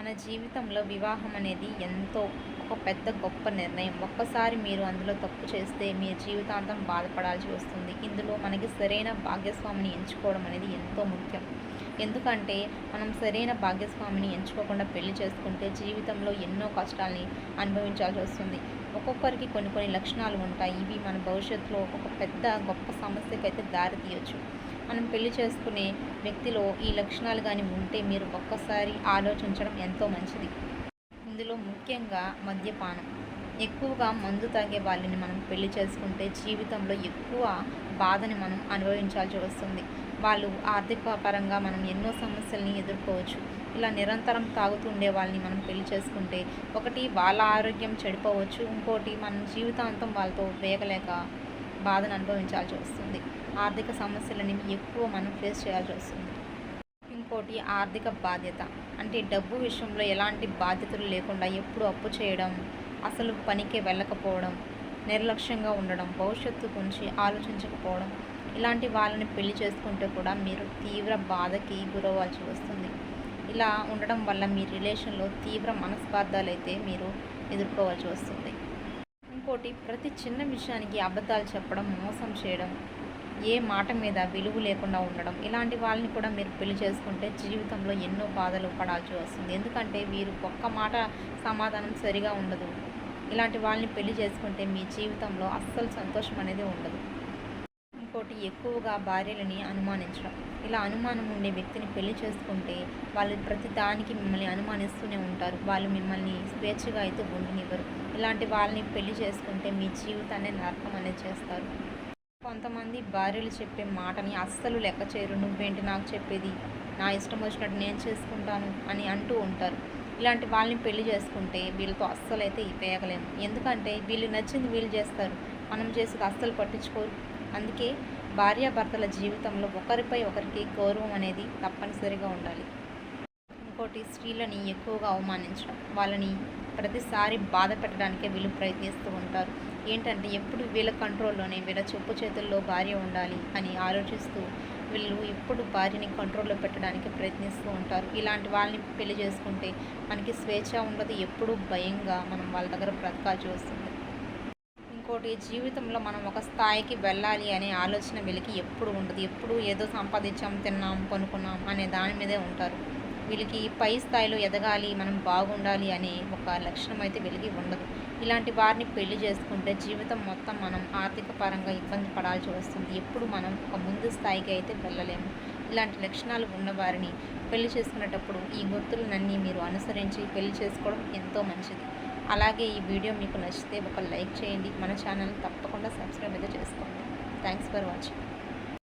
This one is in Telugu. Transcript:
మన జీవితంలో వివాహం అనేది ఎంతో ఒక పెద్ద గొప్ప నిర్ణయం. ఒక్కసారి మీరు అందులో తప్పు చేస్తే మీ జీవితాంతం బాధపడాల్సి వస్తుంది. ఇందులో మనకి సరైన భాగ్యస్వామిని ఎంచుకోవడం అనేది ఎంతో ముఖ్యం. ఎందుకంటే మనం సరైన భాగ్యస్వామిని ఎంచుకోకుండా పెళ్లి చేసుకుంటే జీవితంలో ఎన్నో కష్టాల్ని అనుభవించాల్సి వస్తుంది. ఒక్కొక్కరికి కొన్ని లక్షణాలు ఉంటాయి. ఇవి మన భవిష్యత్తులో ఒక పెద్ద గొప్ప సమస్యకైతే దారి తీయొచ్చు. మనం పెళ్లి చేసుకునే వ్యక్తిలో ఈ లక్షణాలు కానీ ఉంటే మీరు ఒక్కసారి ఆలోచించడం ఎంతో మంచిది. ఇందులో ముఖ్యంగా మద్యపానం. ఎక్కువగా మందు తాగే వాళ్ళని మనం పెళ్లి చేసుకుంటే జీవితంలో ఎక్కువ బాధని మనం అనుభవించాల్సి వస్తుంది. వాళ్ళు ఆర్థిక పరంగా మనం ఎన్నో సమస్యల్ని ఎదుర్కోవచ్చు. ఇలా నిరంతరం తాగుతుండే వాళ్ళని మనం పెళ్లి చేసుకుంటే ఒకటి వాళ్ళ ఆరోగ్యం చెడిపోవచ్చు, ఇంకోటి మనం జీవితాంతం వాళ్ళతో వేగలేక బాధను అనుభవించాల్సి వస్తుంది. ఆర్థిక సమస్యలని ఎక్కువ మనం ఫేస్ చేయాల్సి వస్తుంది. ఇంకోటి ఆర్థిక బాధ్యత, అంటే డబ్బు విషయంలో ఎలాంటి బాధ్యతలు లేకుండా ఎప్పుడు అప్పు చేయడం, అసలు పనికి వెళ్ళకపోవడం, నిర్లక్ష్యంగా ఉండడం, భవిష్యత్తు గురించి ఆలోచించకపోవడం, ఇలాంటి వాళ్ళని పెళ్లి చేసుకుంటే కూడా మీరు తీవ్ర బాధకి గురవ్వాల్సి వస్తుంది. ఇలా ఉండడం వల్ల మీ రిలేషన్లో తీవ్ర మనస్పార్థాలు అయితే మీరు ఎదుర్కోవాల్సి వస్తుంది. ఇంకోటి ప్రతి చిన్న విషయానికి అబద్ధాలు చెప్పడం, మోసం చేయడం, ఏ మాట మీద విలువ లేకుండా ఉండడం, ఇలాంటి వాళ్ళని కూడా మీరు పెళ్లి చేసుకుంటే జీవితంలో ఎన్నో బాధలు పడాల్సి వస్తుంది. ఎందుకంటే వీరు ఒక్క మాట సమాధానం సరిగా ఉండదు. ఇలాంటి వాళ్ళని పెళ్లి చేసుకుంటే మీ జీవితంలో అస్సలు సంతోషం అనేది ఉండదు. ఇంకోటి ఎక్కువగా భార్యలని అనుమానించడం. ఇలా అనుమానం ఉండే వ్యక్తిని పెళ్లి చేసుకుంటే వాళ్ళు ప్రతి దానికి మిమ్మల్ని అనుమానిస్తూనే ఉంటారు. వాళ్ళు మిమ్మల్ని స్వేచ్ఛగా అయితే ఉండనివ్వరు. ఇలాంటి వాళ్ళని పెళ్లి చేసుకుంటే మీ జీవితాన్ని నరకం అనేది చేస్తారు. కొంతమంది భార్యలు చెప్పే మాటని అస్సలు లెక్క చేయరు. నువ్వేంటి నాకు చెప్పేది, నా ఇష్టం వచ్చినట్టు నేను చేసుకుంటాను అని అంటూ ఉంటారు. ఇలాంటి వాళ్ళని పెళ్లి చేసుకుంటే వీళ్ళతో అస్సలు అయితే వేయగలేము. ఎందుకంటే వీళ్ళు నచ్చింది వీళ్ళు చేస్తారు, మనం చేసేది అస్సలు పట్టించుకోరు. అందుకే భార్యాభర్తల జీవితంలో ఒకరిపై ఒకరికి గౌరవం అనేది తప్పనిసరిగా ఉండాలి. ఇంకోటి స్త్రీలని ఎక్కువగా అవమానించడం, వాళ్ళని ప్రతిసారి బాధ పెట్టడానికే వీళ్ళు ప్రయత్నిస్తూ ఉంటారు. ఏంటంటే ఎప్పుడు వీళ్ళ కంట్రోల్లోనే, వీళ్ళ చెప్పు చేతుల్లో భార్య ఉండాలి అని ఆలోచిస్తూ వీళ్ళు ఎప్పుడు భార్యని కంట్రోల్లో పెట్టడానికి ప్రయత్నిస్తూ ఉంటారు. ఇలాంటి వాళ్ళని పెళ్లి చేసుకుంటే మనకి స్వేచ్ఛ ఉండదు, ఎప్పుడూ భయంగా మనం వాళ్ళ దగ్గర బ్రతకాల్సి వస్తుంది. ఇంకోటి జీవితంలో మనం ఒక స్థాయికి వెళ్ళాలి అనే ఆలోచన వీళ్ళకి ఎప్పుడు ఉండదు. ఎప్పుడు ఏదో సంపాదించాం, తిన్నాం, కొనుక్కున్నాం అనే దాని మీదే ఉంటారు. వీళ్ళకి పై స్థాయిలో ఎదగాలి, మనం బాగుండాలి అనే ఒక లక్షణం అయితే వీళ్ళకి ఉండదు. ఇలాంటి వారిని పెళ్లి చేసుకుంటే జీవితం మొత్తం మనం ఆర్థిక పరంగా ఇబ్బంది పడాల్సి వస్తుంది. ఎప్పుడు మనం ఒక ముందు స్థాయికి అయితే వెళ్ళలేము. ఇలాంటి లక్షణాలు ఉన్న వారిని పెళ్లి చేసుకునేటప్పుడు ఈ గుర్తులన్నీ మీరు అనుసరించి పెళ్లి చేసుకోవడం ఎంతో మంచిది. అలాగే ఈ వీడియో మీకు నచ్చితే ఒక లైక్ చేయండి. మన ఛానల్ తప్పకుండా సబ్స్క్రైబ్ అయితే చేసుకోండి. Thanks for watching.